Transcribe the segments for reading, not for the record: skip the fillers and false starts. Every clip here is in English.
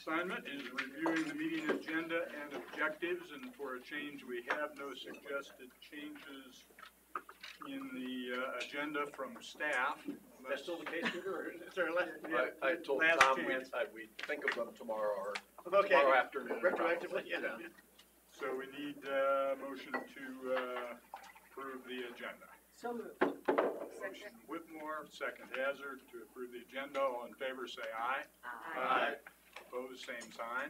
assignment is reviewing the meeting agenda and objectives, and for a change, we have no suggested changes in the agenda from staff. That's still the case, or is there I told last Tom chance. we'd think of them tomorrow or okay. tomorrow afternoon. Retroactively, yeah. So we need a motion to approve the agenda. So moved. Motion Whitmore, second Hazard to approve the agenda. All in favor say aye. Aye. Opposed, same sign.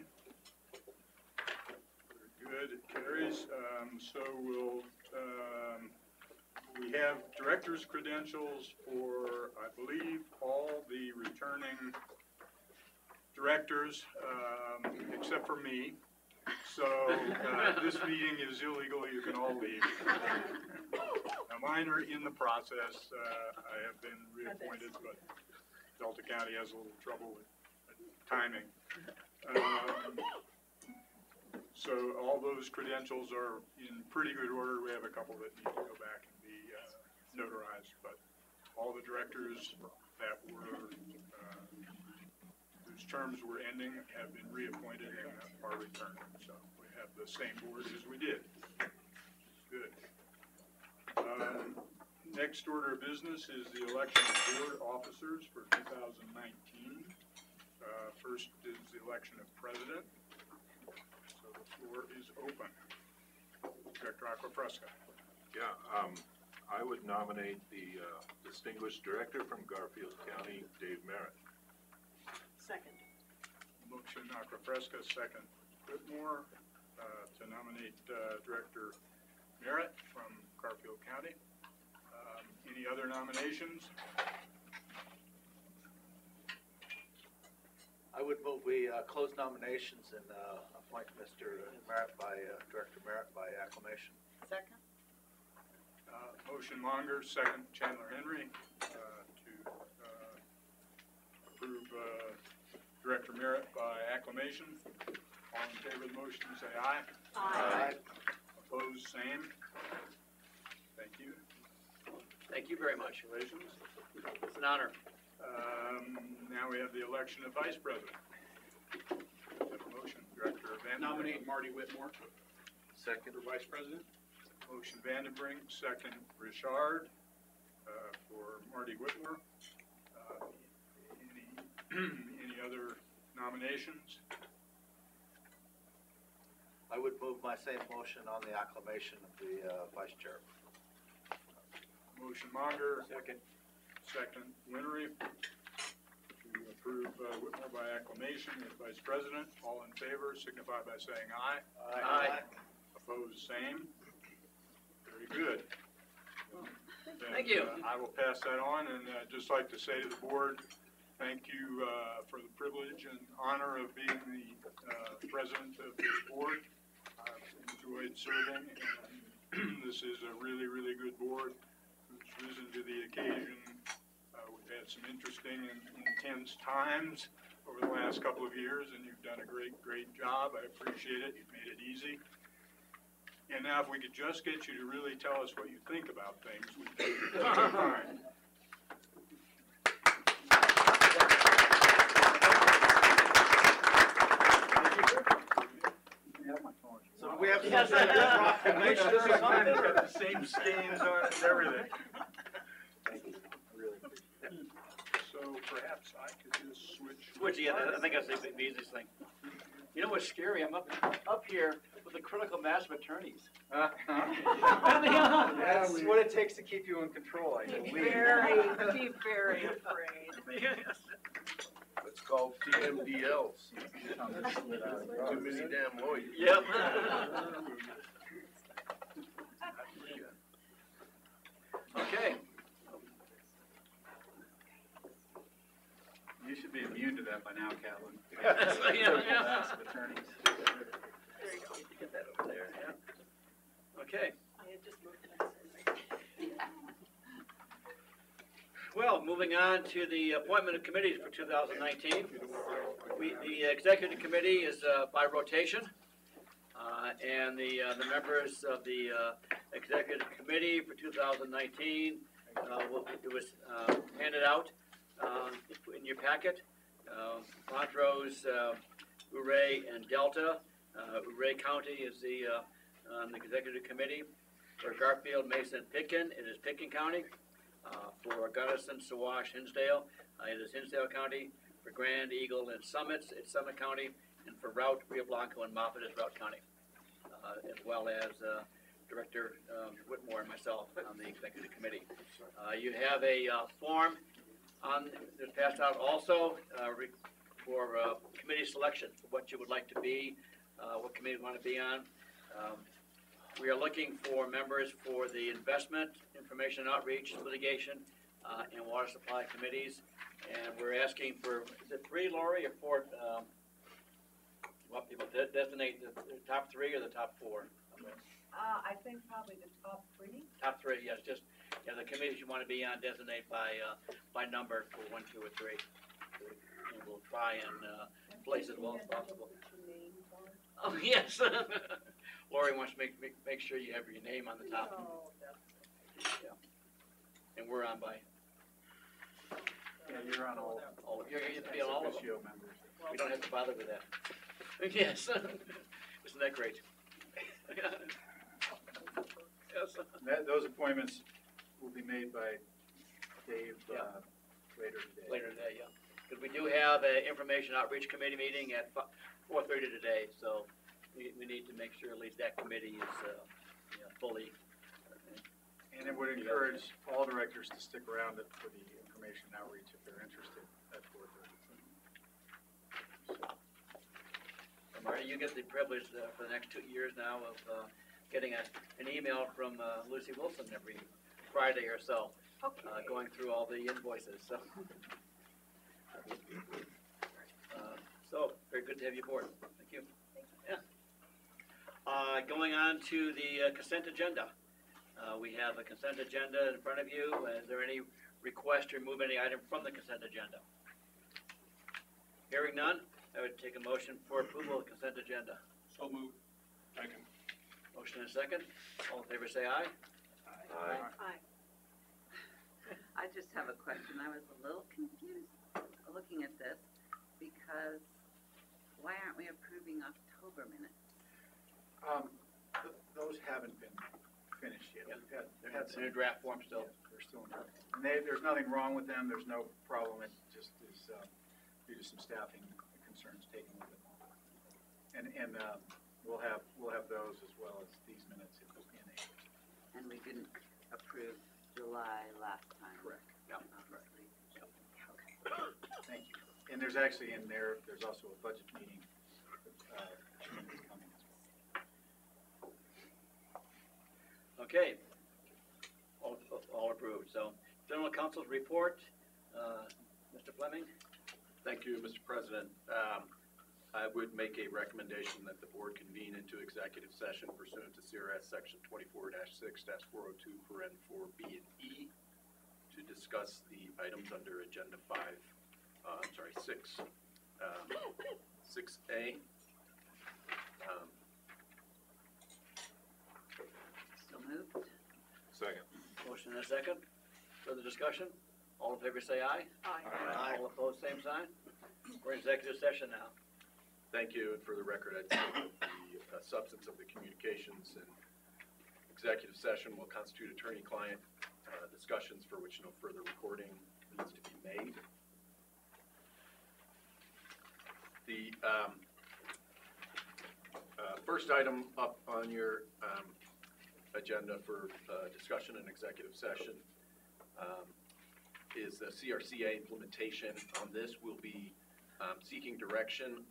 Very good, it carries. So we have director's credentials for, I believe, all the returning directors, except for me. So this meeting is illegal, you can all leave. Now mine are in the process. I have been reappointed, but Delta County has a little trouble with timing. So all those credentials are in pretty good order. We have a couple that need to go back and be notarized, but all the directors that were whose terms were ending have been reappointed and are returning. So we have the same board as we did. Good. Next order of business is the election of board officers for 2019. First is the election of president. So the floor is open. Director Aquafresca. Yeah, I would nominate the distinguished director from Garfield County, Dave Merritt. Second. Motion Aquafresca, second Whitmore, to nominate Director Merritt from Garfield County. Any other nominations? I would move we close nominations and appoint Mr. Merritt by, Director Merritt by acclamation. Second. Motion Monger, second Chandler Henry, to approve Director Merritt by acclamation. All in favor of the motion say aye. Aye. Opposed, same. Thank you. Thank you very much. Congratulations. It's an honor. Now we have the election of vice president. Have a motion, Director Van. Nominate Marty Whitmore Second. for vice president. Motion Vandenbrink, second Richard, for Marty Whitmore. Any other nominations? I would move my same motion on the acclamation of the vice chair. Motion Monger, Second. second Winery, to approve Whitmore by acclamation as vice president. All in favor signify by saying aye. Aye. Opposed, same. Very good. Thank you. I will pass that on, and just like to say to the board, thank you for the privilege and honor of being the president of this board. I've enjoyed serving, and this is a really, really good board who's risen to the occasion. We've had some interesting and intense times over the last couple of years, and you've done a great, great job. I appreciate it. You've made it easy. And now if we could just get you to really tell us what you think about things, we'd be fine. So do we have Yes, some This proclamation or has got something? the same stains on it and everything. So perhaps I could just switch. Switch, yeah, I think that's the easiest thing. You know what's scary? I'm up here with the critical mass of attorneys. That's what it takes to keep you in control, I Be believe. very afraid. It's called TMDLs. Too many damn lawyers. Yep. Okay. You should be immune to that by now, Calvin. Yeah. Attorneys. There you go. Get that over there, yeah. Okay. I had just moved it. Well, moving on to the appointment of committees for 2019. The executive committee is by rotation, and the members of the executive committee for 2019, it was handed out in your packet. Montrose Ouray, and Delta. Ouray County is the executive committee. For Garfield, Mason, Pitkin, it is Pitkin County. For Gunnison, Sawash, Hinsdale, it is Hinsdale County. For Grand Eagle and Summits, it's Summit County. And for Route, Rio Blanco and Moffett is Route County. As well as Director Whitmore and myself on the executive committee. You have a form that's passed out also for committee selection, for what you would like to be, what committee you want to be on. We are looking for members for the investment, information outreach, litigation, and water supply committees. And we're asking for, is it 3, Lori, or 4? Want people to designate the top 3 or the top 4? I think probably the top 3. Top 3, yes, just, the committees you want to be on, designate by number for 1, 2, or 3. And we'll try and place it as well as possible. Oh, yes. Lori wants to make sure you have your name on the top. Yeah. And we're on by, Yeah, you're on all. you're going to be on all of them. Ex officio members. We don't have to bother with that. Yes. Isn't that great? Yes. Those appointments will be made by Dave Yeah. later today. Later today, yeah. Because we do have an information outreach committee meeting at 4:30 today, so we need to make sure at least that committee is fully. And it would encourage all directors to stick around for the information outreach if they're interested at 4:30. Marty, you get the privilege for the next 2 years now of getting an email from Lucy Wilson every Friday or so, going through all the invoices, so. So, very good to have you aboard. Thank you. Yeah. Going on to the consent agenda. We have a consent agenda in front of you. Is there any request to remove any item from the consent agenda? Hearing none, I would take a motion for approval of the consent agenda. So moved. Second. Motion and a second. All in favor say aye. Aye. I just have a question. I was a little confused looking at this because why aren't we approving October minutes? Those haven't been finished yet. We've had It's in some. a draft form still. Yeah, they're still in draft. And there's nothing wrong with them. There's no problem. It just is due to some staffing concerns taking a little bit longer. And we'll have those as well as these minutes in April. And we didn't approve July last time. Correct. Yeah. Obviously. Thank you. And there's actually in there, there's also a budget meeting coming as well. Okay. All approved. So, General Counsel's report. Mr. Fleming? Thank you, Mr. President. I would make a recommendation that the board convene into executive session pursuant to CRS section 24-6-402 for N4B and E to discuss the items under agenda 6. 6A. So moved. Second. Motion and a second. Further discussion? All in favor say aye. Aye. All opposed, same sign. We're in executive session now. Thank you, and for the record, I'd say that the substance of the communications in executive session will constitute attorney-client discussions for which no further recording needs to be made. The first item up on your agenda for discussion in executive session is the CRCA implementation. On this, we'll be seeking direction